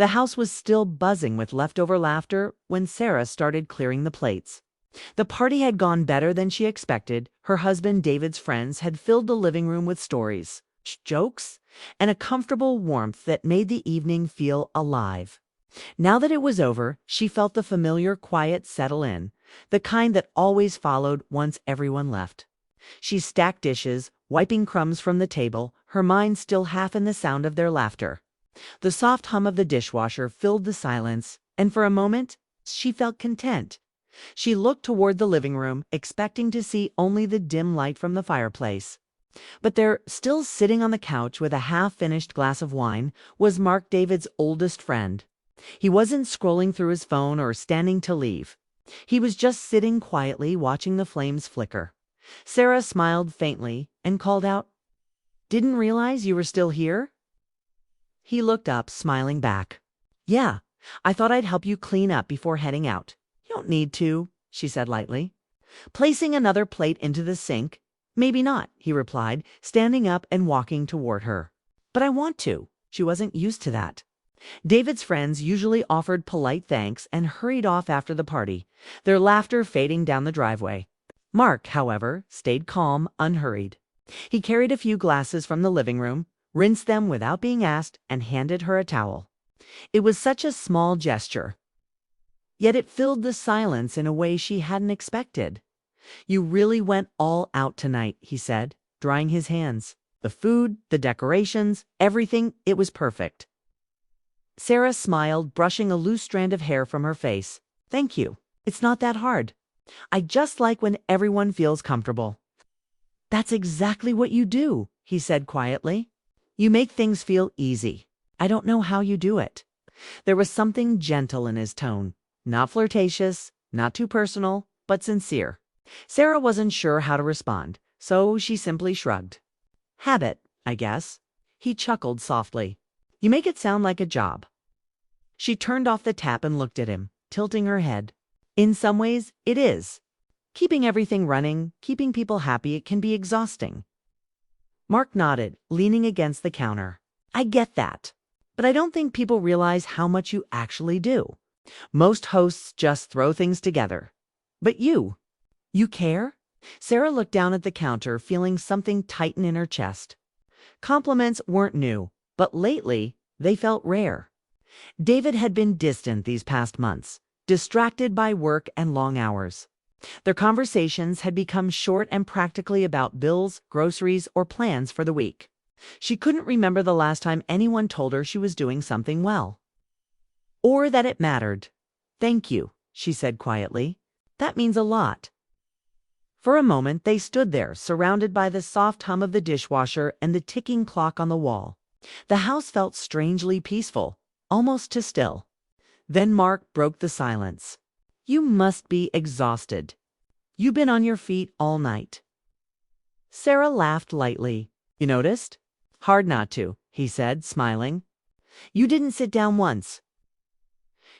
The house was still buzzing with leftover laughter when Sarah started clearing the plates. The party had gone better than she expected. Her husband David's friends had filled the living room with stories, jokes, and a comfortable warmth that made the evening feel alive. Now that it was over, she felt the familiar quiet settle in, the kind that always followed once everyone left. She stacked dishes, wiping crumbs from the table, her mind still half in the sound of their laughter. The soft hum of the dishwasher filled the silence, and for a moment, she felt content. She looked toward the living room, expecting to see only the dim light from the fireplace. But there, still sitting on the couch with a half-finished glass of wine, was Mark, David's oldest friend. He wasn't scrolling through his phone or standing to leave. He was just sitting quietly watching the flames flicker. Sarah smiled faintly and called out, "Didn't realize you were still here?" He looked up, smiling back. "Yeah, I thought I'd help you clean up before heading out." "You don't need to," she said lightly. Placing another plate into the sink. "Maybe not," he replied, standing up and walking toward her. "But I want to." She wasn't used to that. David's friends usually offered polite thanks and hurried off after the party, their laughter fading down the driveway. Mark, however, stayed calm, unhurried. He carried a few glasses from the living room, rinsed them without being asked, and handed her a towel. It was such a small gesture. Yet it filled the silence in a way she hadn't expected. "You really went all out tonight," he said, drying his hands. "The food, the decorations, everything, it was perfect." Sarah smiled, brushing a loose strand of hair from her face. "Thank you. It's not that hard. I just like when everyone feels comfortable." "That's exactly what you do," he said quietly. "You make things feel easy. I don't know how you do it." There was something gentle in his tone, not flirtatious, not too personal, but sincere. Sarah wasn't sure how to respond, so she simply shrugged. "Habit, I guess." He chuckled softly. "You make it sound like a job." She turned off the tap and looked at him, tilting her head. "In some ways, it is. Keeping everything running, keeping people happy, it can be exhausting." Mark nodded, leaning against the counter. "I get that. But I don't think people realize how much you actually do. Most hosts just throw things together. But you care?" Sarah looked down at the counter, feeling something tighten in her chest. Compliments weren't new, but lately they felt rare. David had been distant these past months, distracted by work and long hours. Their conversations had become short and practically about bills, groceries, or plans for the week. She couldn't remember the last time anyone told her she was doing something well. Or that it mattered. "Thank you," she said quietly. "That means a lot." For a moment they stood there, surrounded by the soft hum of the dishwasher and the ticking clock on the wall. The house felt strangely peaceful, almost too still. Then Mark broke the silence. "You must be exhausted. You've been on your feet all night." Sarah laughed lightly. "You noticed?" "Hard not to," he said, smiling. "You didn't sit down once."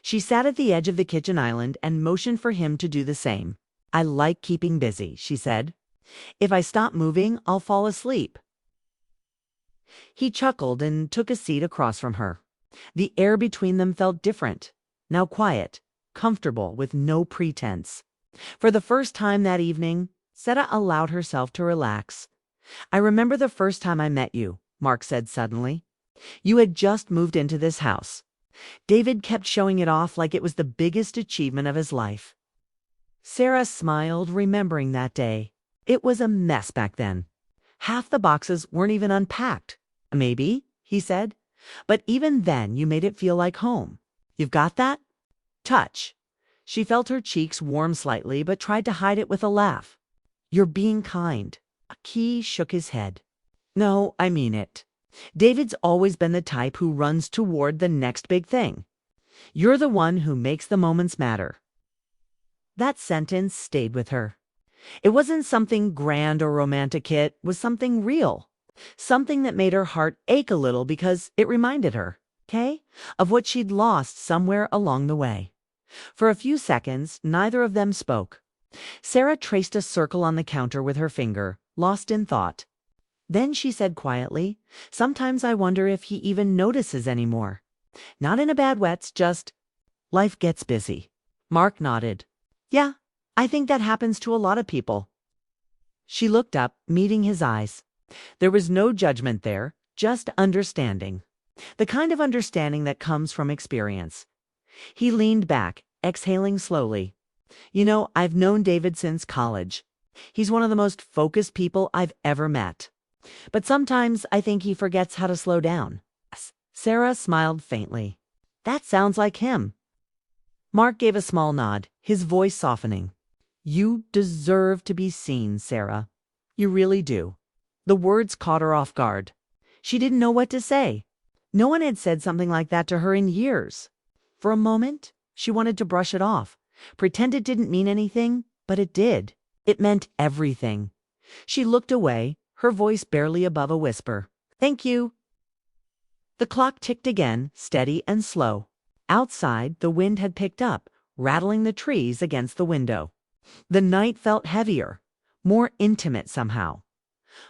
She sat at the edge of the kitchen island and motioned for him to do the same. "I like keeping busy," she said. "If I stop moving, I'll fall asleep." He chuckled and took a seat across from her. The air between them felt different, now quiet, comfortable, with no pretense. For the first time that evening, Sarah allowed herself to relax. "I remember the first time I met you," Mark said suddenly. "You had just moved into this house. David kept showing it off like it was the biggest achievement of his life." Sarah smiled, remembering that day. It was a mess back then. Half the boxes weren't even unpacked. "Maybe," he said. "But even then you made it feel like home. You've got that?" "Touch." She felt her cheeks warm slightly, but tried to hide it with a laugh. "You're being kind." He shook his head. "No, I mean it. David's always been the type who runs toward the next big thing. You're the one who makes the moments matter." That sentence stayed with her. It wasn't something grand or romantic, it was something real. Something that made her heart ache a little because it reminded her, of what she'd lost somewhere along the way. For a few seconds, neither of them spoke. Sarah traced a circle on the counter with her finger, lost in thought. Then she said quietly, "Sometimes I wonder if he even notices anymore. Not in a bad way, just life gets busy. Mark nodded. Yeah, I think that happens to a lot of people. She looked up, meeting his eyes. There was no judgment there, just understanding. The kind of understanding that comes from experience. He leaned back, exhaling slowly. You know, I've known David since college. He's one of the most focused people I've ever met. But sometimes I think he forgets how to slow down. Sarah smiled faintly. That sounds like him. Mark gave a small nod, his voice softening. You deserve to be seen, Sarah. You really do. The words caught her off guard. She didn't know what to say. No one had said something like that to her in years. For a moment, she wanted to brush it off, pretend it didn't mean anything, but it did. It meant everything. She looked away, her voice barely above a whisper. Thank you. The clock ticked again, steady and slow. Outside, the wind had picked up, rattling the trees against the window. The night felt heavier, more intimate somehow.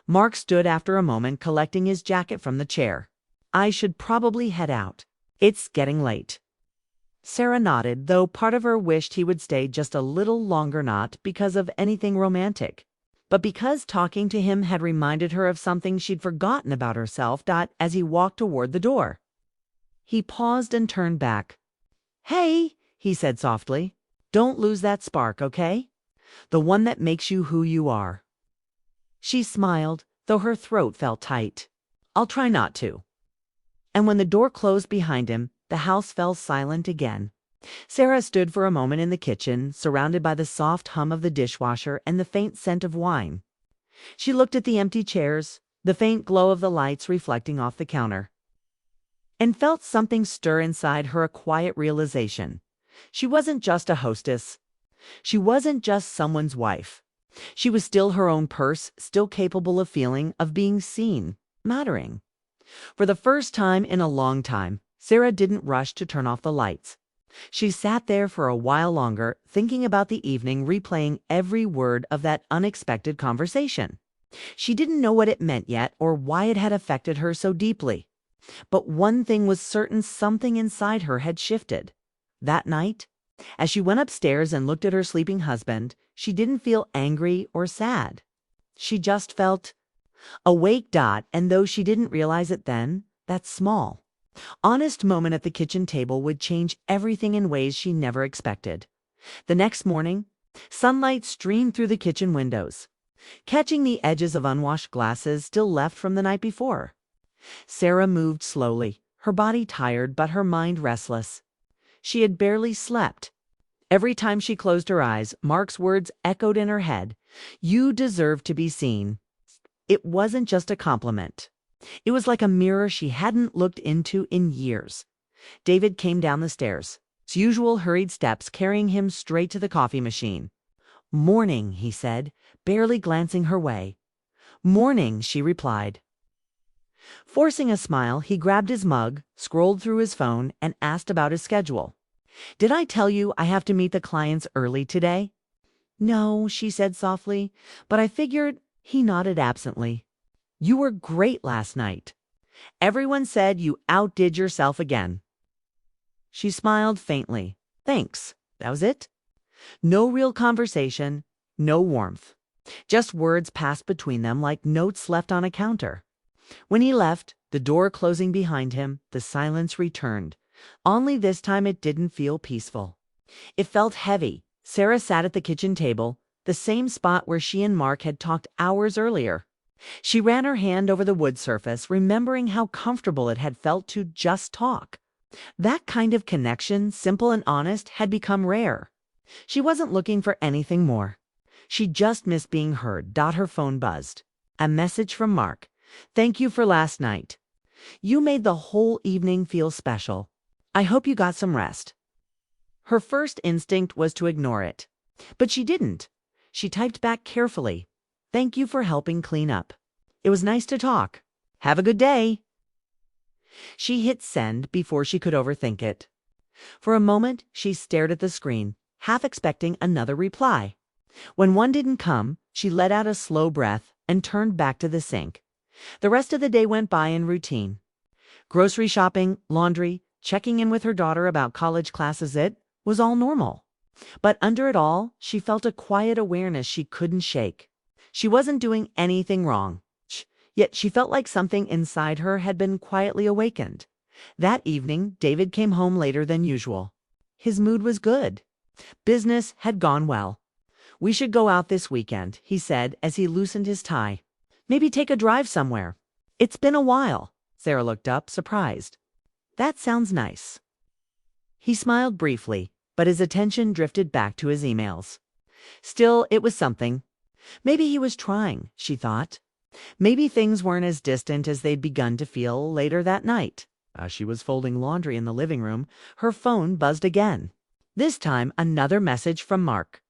Mark stood after a moment, collecting his jacket from the chair. I should probably head out. It's getting late. Sarah nodded, though part of her wished he would stay just a little longer, not because of anything romantic, but because talking to him had reminded her of something she'd forgotten about herself. As he walked toward the door, he paused and turned back. Hey, he said softly, don't lose that spark, okay? The one that makes you who you are. She smiled, though her throat felt tight. I'll try not to. And when the door closed behind him, the house fell silent again. Sarah stood for a moment in the kitchen, surrounded by the soft hum of the dishwasher and the faint scent of wine. She looked at the empty chairs, the faint glow of the lights reflecting off the counter, and felt something stir inside her, a quiet realization. She wasn't just a hostess. She wasn't just someone's wife. She was still her own person, still capable of feeling, of being seen, mattering. For the first time in a long time, Sarah didn't rush to turn off the lights. She sat there for a while longer, thinking about the evening, replaying every word of that unexpected conversation. She didn't know what it meant yet or why it had affected her so deeply. But one thing was certain, something inside her had shifted. That night, as she went upstairs and looked at her sleeping husband, she didn't feel angry or sad. She just felt awake. And though she didn't realize it then, that small, honest moment at the kitchen table would change everything in ways she never expected. The next morning, sunlight streamed through the kitchen windows, catching the edges of unwashed glasses still left from the night before. Sarah moved slowly, her body tired but her mind restless. She had barely slept. Every time she closed her eyes, Mark's words echoed in her head. You deserve to be seen. It wasn't just a compliment. It was like a mirror she hadn't looked into in years. David came down the stairs, his usual hurried steps carrying him straight to the coffee machine. Morning, he said, barely glancing her way. Morning, she replied. Forcing a smile, he grabbed his mug, scrolled through his phone, and asked about his schedule. Did I tell you I have to meet the clients early today? No, she said softly, but I figured. He nodded absently. You were great last night. Everyone said you outdid yourself again. She smiled faintly. Thanks. That was it. No real conversation, no warmth. Just words passed between them like notes left on a counter. When he left, the door closing behind him, the silence returned. Only this time it didn't feel peaceful. It felt heavy. Sarah sat at the kitchen table, the same spot where she and Mark had talked hours earlier. She ran her hand over the wood surface, remembering how comfortable it had felt to just talk. That kind of connection, simple and honest, had become rare. She wasn't looking for anything more. She just missed being heard. Her phone buzzed. A message from Mark. Thank you for last night. You made the whole evening feel special. I hope you got some rest. Her first instinct was to ignore it, but she didn't. She typed back carefully. Thank you for helping clean up. It was nice to talk. Have a good day. She hit send before she could overthink it. For a moment, she stared at the screen, half expecting another reply. When one didn't come, she let out a slow breath and turned back to the sink. The rest of the day went by in routine. Grocery shopping, laundry, Checking in with her daughter about college classes, it was all normal. But under it all, she felt a quiet awareness she couldn't shake. She wasn't doing anything wrong, yet she felt like something inside her had been quietly awakened. That evening, David came home later than usual. His mood was good. Business had gone well. "We should go out this weekend," he said as he loosened his tie. "Maybe take a drive somewhere." "It's been a while." Sarah looked up, surprised. "That sounds nice." He smiled briefly, but his attention drifted back to his emails. Still, it was something. Maybe he was trying, she thought. Maybe things weren't as distant as they'd begun to feel later that night. As she was folding laundry in the living room, her phone buzzed again. This time, another message from Mark.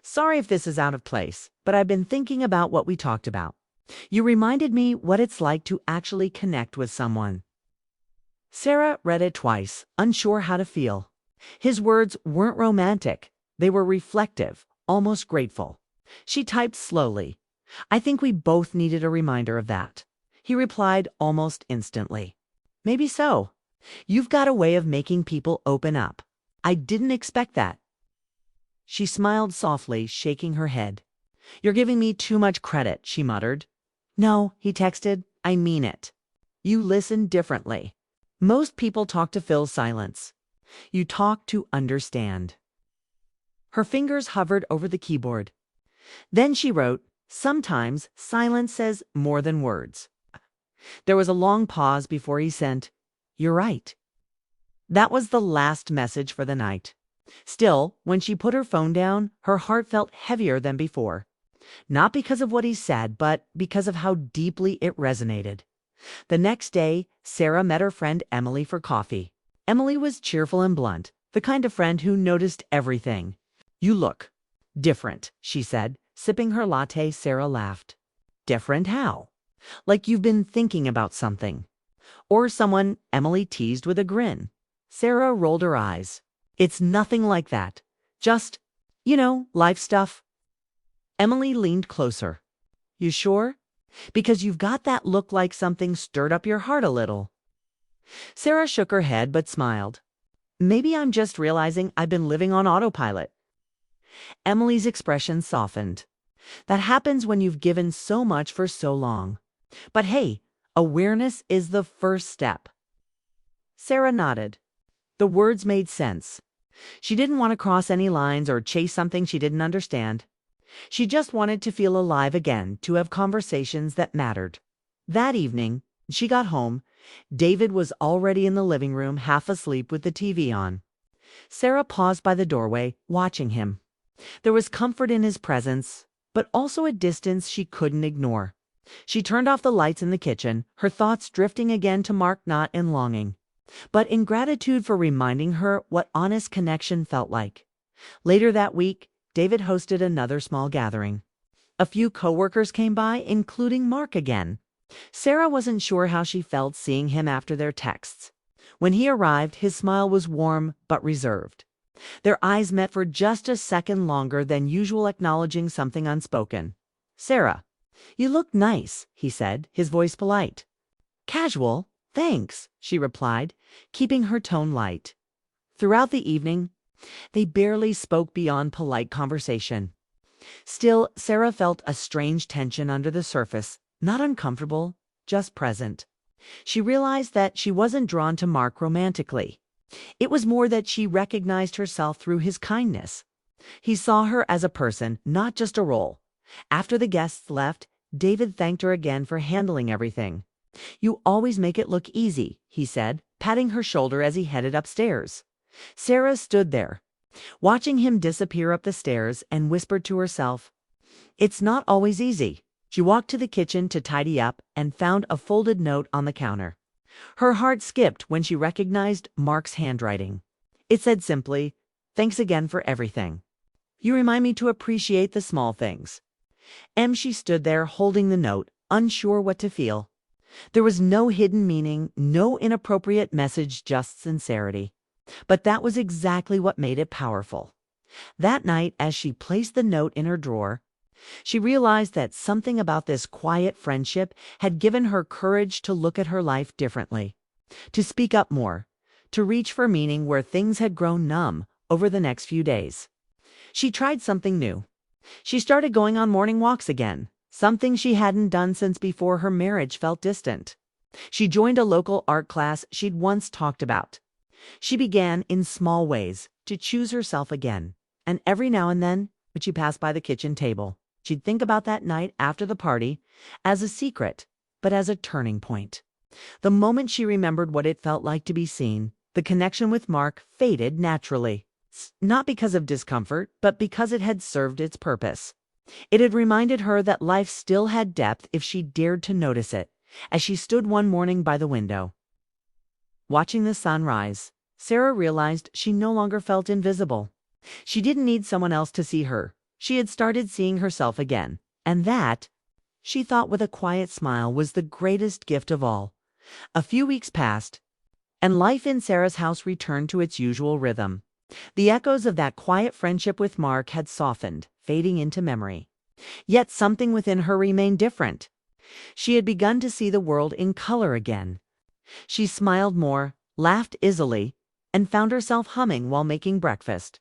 "Sorry if this is out of place, but I've been thinking about what we talked about. You reminded me what it's like to actually connect with someone." Sarah read it twice, unsure how to feel. His words weren't romantic. They were reflective, almost grateful. She typed slowly. "I think we both needed a reminder of that." He replied almost instantly. "Maybe so. You've got a way of making people open up. I didn't expect that." She smiled softly, shaking her head. "You're giving me too much credit," she muttered. "No," he texted, "I mean it. You listen differently. Most people talk to fill silence. You talk to understand." Her fingers hovered over the keyboard. Then she wrote, "Sometimes silence says more than words." There was a long pause before he sent, "You're right." That was the last message for the night. Still, when she put her phone down, her heart felt heavier than before. Not because of what he said, but because of how deeply it resonated. The next day, Sarah met her friend Emily for coffee. Emily was cheerful and blunt, the kind of friend who noticed everything. "You look different," she said. Sipping her latte, Sarah laughed. "Different how?" "Like you've been thinking about something." "Or someone," Emily teased with a grin. Sarah rolled her eyes. "It's nothing like that. Just, life stuff." Emily leaned closer. "You sure? Because you've got that look like something stirred up your heart a little." Sarah shook her head but smiled. "Maybe I'm just realizing I've been living on autopilot." Emily's expression softened. "That happens when you've given so much for so long. But hey, awareness is the first step." Sarah nodded. The words made sense. She didn't want to cross any lines or chase something she didn't understand. She just wanted to feel alive again, to have conversations that mattered. That evening, she got home. David was already in the living room, half asleep with the TV on. Sarah paused by the doorway, watching him. There was comfort in his presence, but also a distance she couldn't ignore. She turned off the lights in the kitchen, her thoughts drifting again to Mark, not in longing, but in gratitude for reminding her what honest connection felt like. Later that week, David hosted another small gathering. A few coworkers came by, including Mark again. Sarah wasn't sure how she felt seeing him after their texts. When he arrived, his smile was warm but reserved. Their eyes met for just a second longer than usual, acknowledging something unspoken. "Sarah, you look nice," he said, his voice polite. "Casual, thanks," she replied, keeping her tone light. Throughout the evening, they barely spoke beyond polite conversation. Still, Sarah felt a strange tension under the surface, not uncomfortable, just present. She realized that she wasn't drawn to Mark romantically. It was more that she recognized herself through his kindness. He saw her as a person, not just a role. After the guests left, David thanked her again for handling everything. "You always make it look easy," he said, patting her shoulder as he headed upstairs. Sarah stood there, watching him disappear up the stairs, and whispered to herself, "It's not always easy." She walked to the kitchen to tidy up and found a folded note on the counter. Her heart skipped when she recognized Mark's handwriting. It said simply, "Thanks again for everything. You remind me to appreciate the small things." She stood there holding the note, unsure what to feel. There was no hidden meaning, no inappropriate message, just sincerity. But that was exactly what made it powerful. That night, as she placed the note in her drawer, she realized that something about this quiet friendship had given her courage to look at her life differently. to speak up more, to reach for meaning where things had grown numb over the next few days. She tried something new. She started going on morning walks again, something she hadn't done since before her marriage felt distant. She joined a local art class she'd once talked about. She began, in small ways, to choose herself again, and every now and then, when she passed by the kitchen table, she'd think about that night after the party as a secret, but as a turning point. The moment she remembered what it felt like to be seen, the connection with Mark faded naturally. Not because of discomfort, but because it had served its purpose. It had reminded her that life still had depth if she dared to notice it, as she stood one morning by the window. Watching the sun rise, Sarah realized she no longer felt invisible. She didn't need someone else to see her. She had started seeing herself again, and that, she thought with a quiet smile, was the greatest gift of all. A few weeks passed, and life in Sarah's house returned to its usual rhythm. The echoes of that quiet friendship with Mark had softened, fading into memory. Yet something within her remained different. She had begun to see the world in color again. She smiled more, laughed easily, and found herself humming while making breakfast.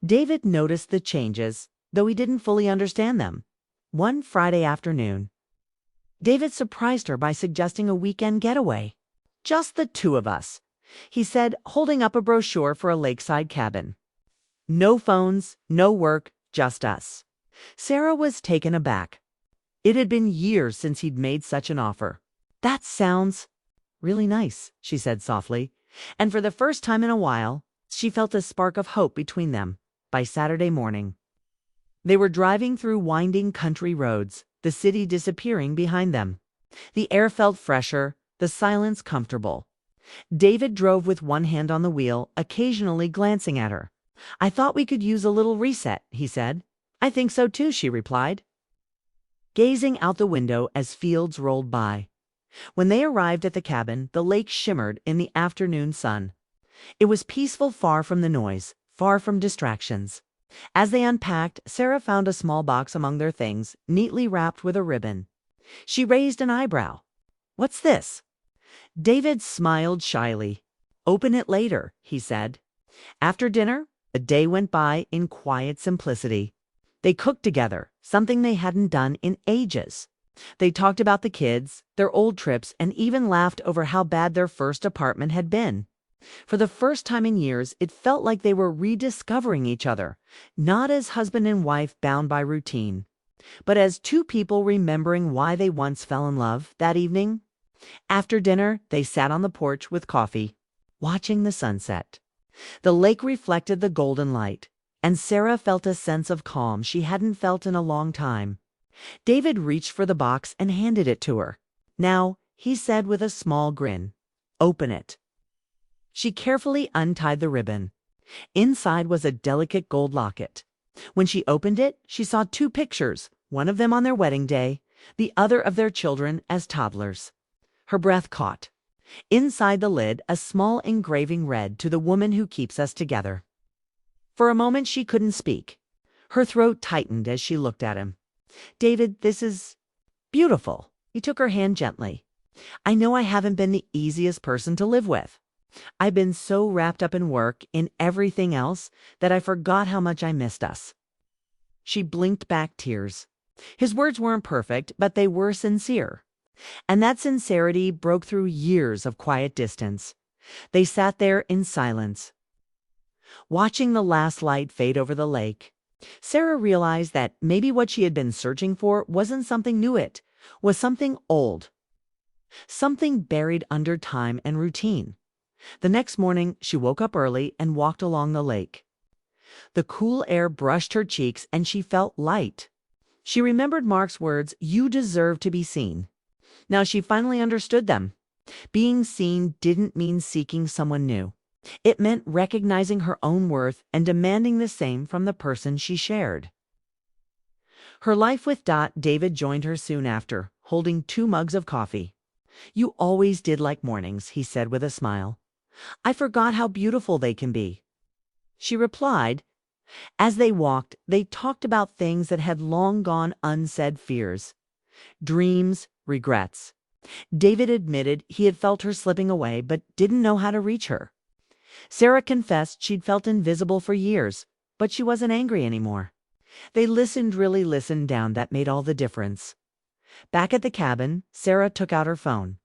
David noticed the changes, though he didn't fully understand them. One Friday afternoon, David surprised her by suggesting a weekend getaway. "Just the two of us," he said, holding up a brochure for a lakeside cabin. "No phones, no work, just us." Sarah was taken aback. It had been years since he'd made such an offer. "That sounds really nice," she said softly, and for the first time in a while, she felt a spark of hope between them. By Saturday morning, they were driving through winding country roads, the city disappearing behind them. The air felt fresher, the silence comfortable. David drove with one hand on the wheel, occasionally glancing at her. "I thought we could use a little reset," he said. "I think so too," she replied, gazing out the window as fields rolled by. When they arrived at the cabin, the lake shimmered in the afternoon sun. It was peaceful, far from the noise, far from distractions. As they unpacked, Sarah found a small box among their things, neatly wrapped with a ribbon. She raised an eyebrow. "What's this?" David smiled shyly. "Open it later," he said. After dinner, a day went by in quiet simplicity. They cooked together, something they hadn't done in ages. They talked about the kids, their old trips, and even laughed over how bad their first apartment had been. For the first time in years, it felt like they were rediscovering each other, not as husband and wife bound by routine, but as two people remembering why they once fell in love that evening. After dinner, they sat on the porch with coffee, watching the sunset. The lake reflected the golden light, and Sarah felt a sense of calm she hadn't felt in a long time. David reached for the box and handed it to her. "Now," he said with a small grin, "open it." She carefully untied the ribbon. Inside was a delicate gold locket. When she opened it, she saw two pictures, one of them on their wedding day, the other of their children as toddlers. Her breath caught. Inside the lid, a small engraving read, "To the woman who keeps us together." For a moment she couldn't speak. Her throat tightened as she looked at him. "David, this is beautiful." He took her hand gently. "I know I haven't been the easiest person to live with. I've been so wrapped up in work, in everything else, that I forgot how much I missed us." She blinked back tears. His words weren't perfect, but they were sincere. And that sincerity broke through years of quiet distance. They sat there in silence, watching the last light fade over the lake. Sarah realized that maybe what she had been searching for wasn't something new, it was something old, something buried under time and routine. The next morning, she woke up early and walked along the lake. The cool air brushed her cheeks and she felt light. She remembered Mark's words, "You deserve to be seen." Now she finally understood them. Being seen didn't mean seeking someone new. It meant recognizing her own worth and demanding the same from the person she shared. Her life with David joined her soon after, holding 2 mugs of coffee. "You always did like mornings," he said with a smile. "I forgot how beautiful they can be," she replied. As they walked, they talked about things that had long gone unsaid: fears, dreams, regrets. David admitted he had felt her slipping away but didn't know how to reach her. Sarah confessed she'd felt invisible for years, but she wasn't angry anymore. They really listened down. That made all the difference. Back at the cabin, Sarah took out her phone.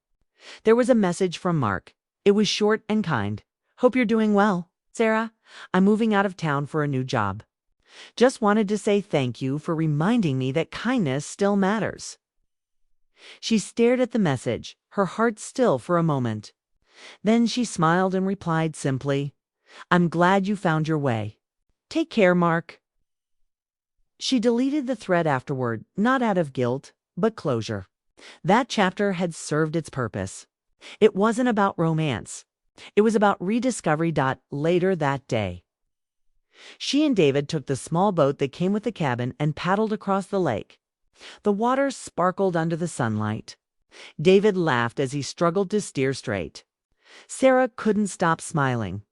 There was a message from Mark. It was short and kind. "Hope you're doing well, Sarah. I'm moving out of town for a new job. Just wanted to say thank you for reminding me that kindness still matters." She stared at the message, her heart still for a moment. Then she smiled and replied simply, "I'm glad you found your way. Take care, Mark." She deleted the thread afterward, not out of guilt, but closure. That chapter had served its purpose. It wasn't about romance. It was about rediscovery. Later that day, she and David took the small boat that came with the cabin and paddled across the lake. The water sparkled under the sunlight. David laughed as he struggled to steer straight. Sarah couldn't stop smiling.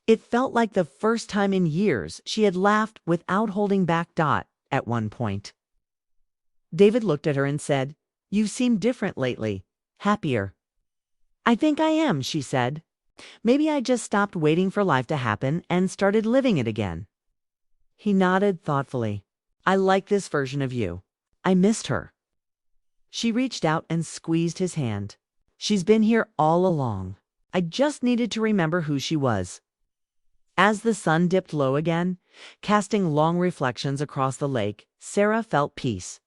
It felt like the first time in years she had laughed without holding back. At one point, David looked at her and said, "You seem different lately, happier." "I think I am," she said. "Maybe I just stopped waiting for life to happen and started living it again." He nodded thoughtfully. "I like this version of you. I missed her." She reached out and squeezed his hand. "She's been here all along. I just needed to remember who she was." As the sun dipped low again, casting long reflections across the lake, Sarah felt peace.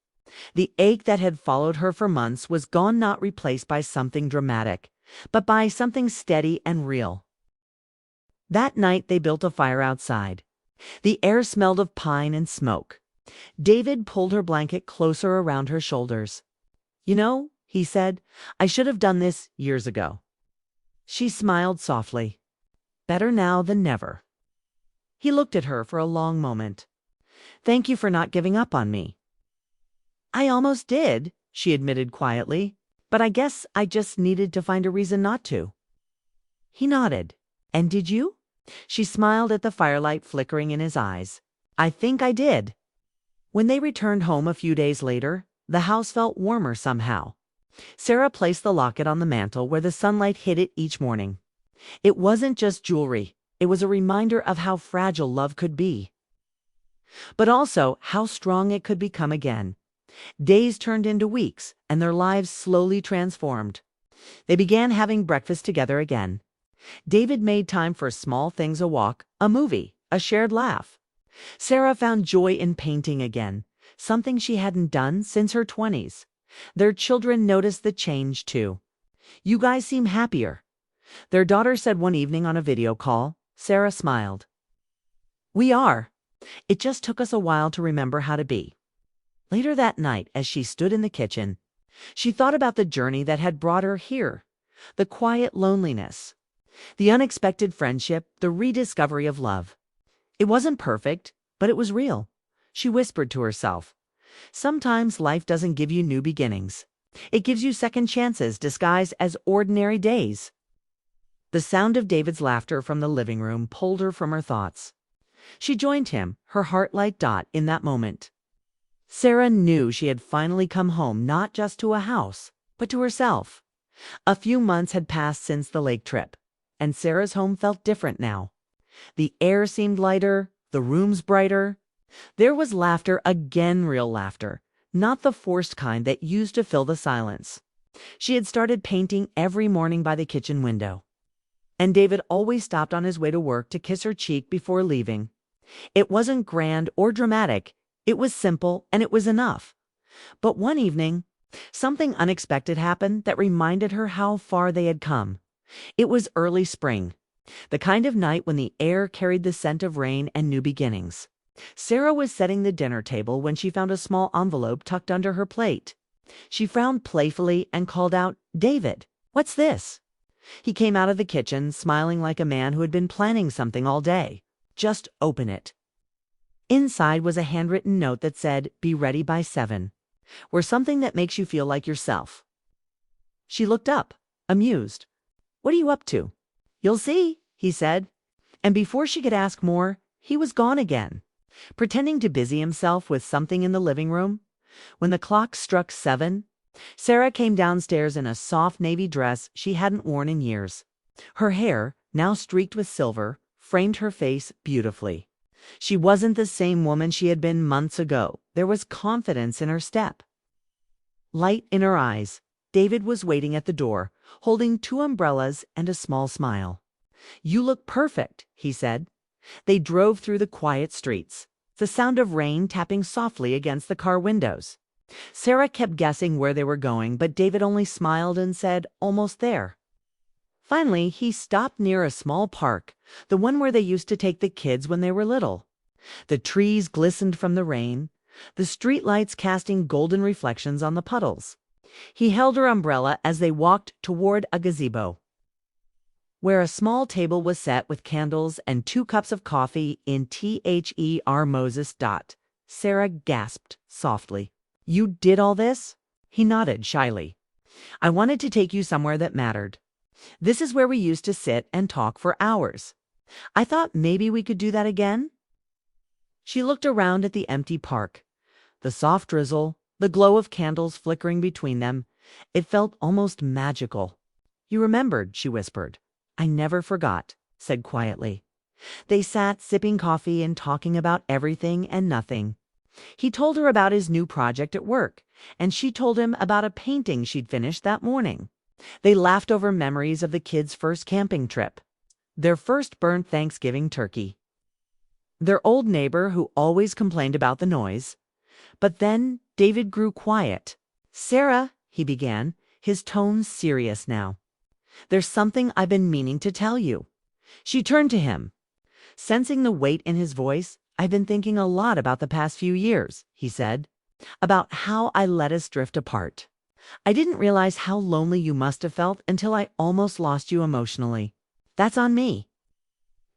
The ache that had followed her for months was gone, not replaced by something dramatic, but by something steady and real. That night they built a fire outside. The air smelled of pine and smoke. David pulled her blanket closer around her shoulders. "You know," he said, "I should have done this years ago." She smiled softly. "Better now than never." He looked at her for a long moment. "Thank you for not giving up on me." "I almost did," she admitted quietly, "but I guess I just needed to find a reason not to." He nodded. "And did you?" She smiled at the firelight flickering in his eyes. "I think I did." When they returned home a few days later, the house felt warmer somehow. Sarah placed the locket on the mantel where the sunlight hit it each morning. It wasn't just jewelry. It was a reminder of how fragile love could be, but also how strong it could become again. Days turned into weeks, and their lives slowly transformed. They began having breakfast together again. David made time for small things: a walk, a movie, a shared laugh. Sarah found joy in painting again, something she hadn't done since her 20s. Their children noticed the change too. "You guys seem happier," their daughter said one evening on a video call. Sarah smiled. "We are. It just took us a while to remember how to be." Later that night, as she stood in the kitchen, she thought about the journey that had brought her here. The quiet loneliness, the unexpected friendship, the rediscovery of love. It wasn't perfect, but it was real. She whispered to herself, "Sometimes life doesn't give you new beginnings. It gives you second chances disguised as ordinary days." The sound of David's laughter from the living room pulled her from her thoughts. She joined him, her heart light. In that moment, Sarah knew she had finally come home, not just to a house, but to herself. A few months had passed since the lake trip, and Sarah's home felt different now. The air seemed lighter, the rooms brighter. There was laughter again, real laughter, not the forced kind that used to fill the silence. She had started painting every morning by the kitchen window, and David always stopped on his way to work to kiss her cheek before leaving. It wasn't grand or dramatic. It was simple, and it was enough. But one evening, something unexpected happened that reminded her how far they had come. It was early spring, the kind of night when the air carried the scent of rain and new beginnings. Sarah was setting the dinner table when she found a small envelope tucked under her plate. She frowned playfully and called out, "David, what's this?" He came out of the kitchen, smiling like a man who had been planning something all day. "Just open it." Inside was a handwritten note that said, "Be ready by 7. We're something that makes you feel like yourself." She looked up, amused. "What are you up to?" "You'll see," he said. And before she could ask more, he was gone again, pretending to busy himself with something in the living room. When the clock struck 7, Sarah came downstairs in a soft navy dress she hadn't worn in years. Her hair, now streaked with silver, framed her face beautifully. She wasn't the same woman she had been months ago. There was confidence in her step, light in her eyes. David was waiting at the door, holding 2 umbrellas and a small smile. "You look perfect," he said. They drove through the quiet streets, the sound of rain tapping softly against the car windows. Sarah kept guessing where they were going, but David only smiled and said, "Almost there." Finally, he stopped near a small park, the one where they used to take the kids when they were little. The trees glistened from the rain, the streetlights casting golden reflections on the puddles. He held her umbrella as they walked toward a gazebo, where a small table was set with candles and 2 cups of coffee in THER Moses. Sarah gasped softly. "You did all this?" He nodded shyly. "I wanted to take you somewhere that mattered. This is where we used to sit and talk for hours. I thought maybe we could do that again." She looked around at the empty park. The soft drizzle, the glow of candles flickering between them. It felt almost magical. "You remembered," she whispered. "I never forgot," said quietly. They sat sipping coffee and talking about everything and nothing. He told her about his new project at work, and she told him about a painting she'd finished that morning. They laughed over memories of the kids' first camping trip, their first burnt Thanksgiving turkey, their old neighbor who always complained about the noise. But then David grew quiet. "Sarah," he began, his tone serious now, "there's something I've been meaning to tell you." She turned to him. Sensing the weight in his voice, "I've been thinking a lot about the past few years," he said, "about how I let us drift apart. I didn't realize how lonely you must have felt until I almost lost you emotionally. That's on me."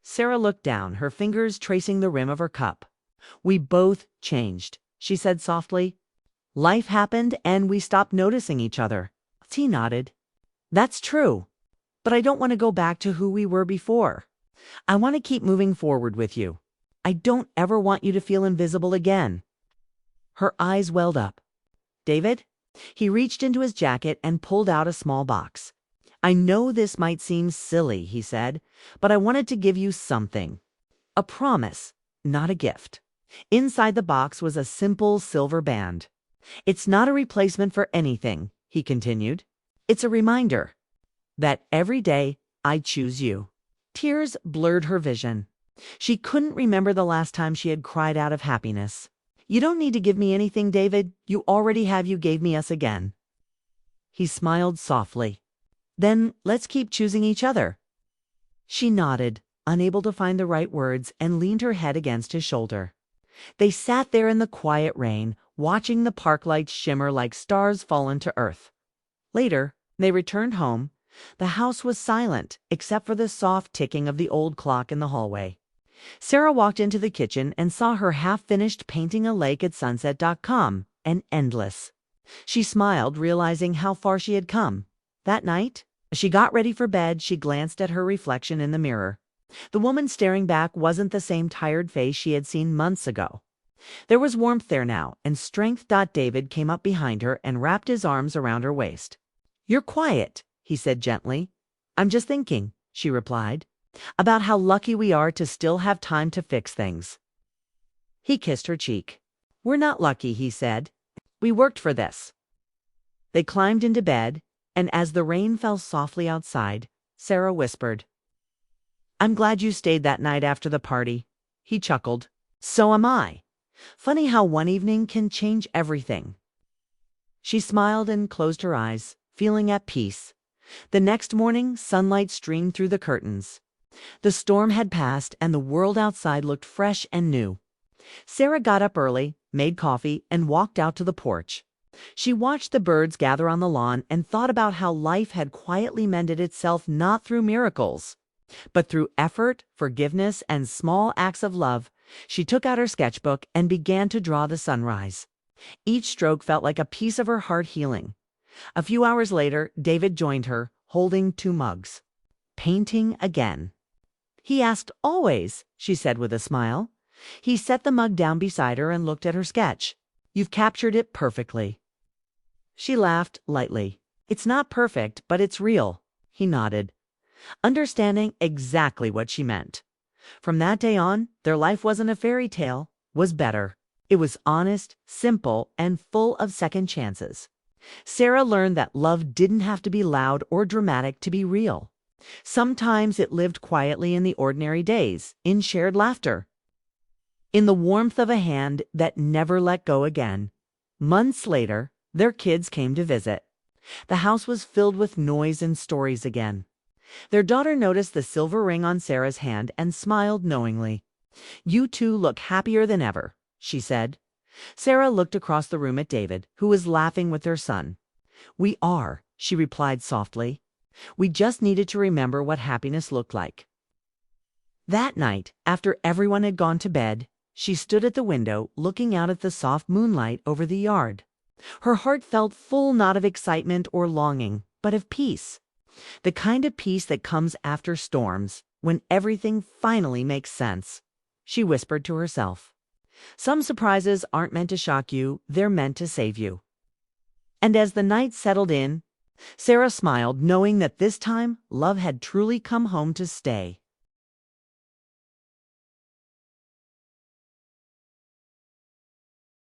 Sarah looked down, her fingers tracing the rim of her cup. "We both changed," she said softly. "Life happened and we stopped noticing each other." He nodded. "That's true. But I don't want to go back to who we were before. I want to keep moving forward with you. I don't ever want you to feel invisible again." Her eyes welled up. "David?" He reached into his jacket and pulled out a small box. "I know this might seem silly," he said, "but I wanted to give you something. A promise, not a gift." Inside the box was a simple silver band. "It's not a replacement for anything," he continued. "It's a reminder that every day I choose you." Tears blurred her vision. She couldn't remember the last time she had cried out of happiness. "You don't need to give me anything, David. You already have. You gave me us again." He smiled softly. "Then let's keep choosing each other." She nodded, unable to find the right words, and leaned her head against his shoulder. They sat there in the quiet rain, watching the park lights shimmer like stars fallen to earth. Later, they returned home. The house was silent, except for the soft ticking of the old clock in the hallway. Sarah walked into the kitchen and saw her half-finished painting a lake at sunset.com, and endless. She smiled, realizing how far she had come. That night, as she got ready for bed, she glanced at her reflection in the mirror. The woman staring back wasn't the same tired face she had seen months ago. There was warmth there now, and strength. David came up behind her and wrapped his arms around her waist. "You're quiet," he said gently. "I'm just thinking," she replied, "about how lucky we are to still have time to fix things." He kissed her cheek. "We're not lucky," he said. "We worked for this." They climbed into bed, and as the rain fell softly outside, Sarah whispered, "I'm glad you stayed that night after the party." He chuckled. "So am I. Funny how one evening can change everything." She smiled and closed her eyes, feeling at peace. The next morning, sunlight streamed through the curtains. The storm had passed, and the world outside looked fresh and new. Sarah got up early, made coffee, and walked out to the porch. She watched the birds gather on the lawn and thought about how life had quietly mended itself not through miracles, but through effort, forgiveness, and small acts of love. She took out her sketchbook and began to draw the sunrise. Each stroke felt like a piece of her heart healing. A few hours later, David joined her, holding 2 mugs. "Painting again?" He asked. "Always," she said with a smile. He set the mug down beside her and looked at her sketch. "You've captured it perfectly." She laughed lightly. It's not perfect, but it's real. He nodded, understanding exactly what she meant. From that day on, their life wasn't a fairy tale, was better. It was honest, simple, and full of second chances. Sarah learned that love didn't have to be loud or dramatic to be real. Sometimes it lived quietly in the ordinary days, in shared laughter, in the warmth of a hand that never let go again. Months later, their kids came to visit. The house was filled with noise and stories again. Their daughter noticed the silver ring on Sarah's hand and smiled knowingly. "You two look happier than ever," she said. Sarah looked across the room at David, who was laughing with their son. "We are," she replied softly. "We just needed to remember what happiness looked like." That night, after everyone had gone to bed, she stood at the window looking out at the soft moonlight over the yard. Her heart felt full not of excitement or longing, but of peace. The kind of peace that comes after storms, when everything finally makes sense. She whispered to herself. Some surprises aren't meant to shock you, they're meant to save you. And as the night settled in, Sarah smiled, knowing that this time love had truly come home to stay.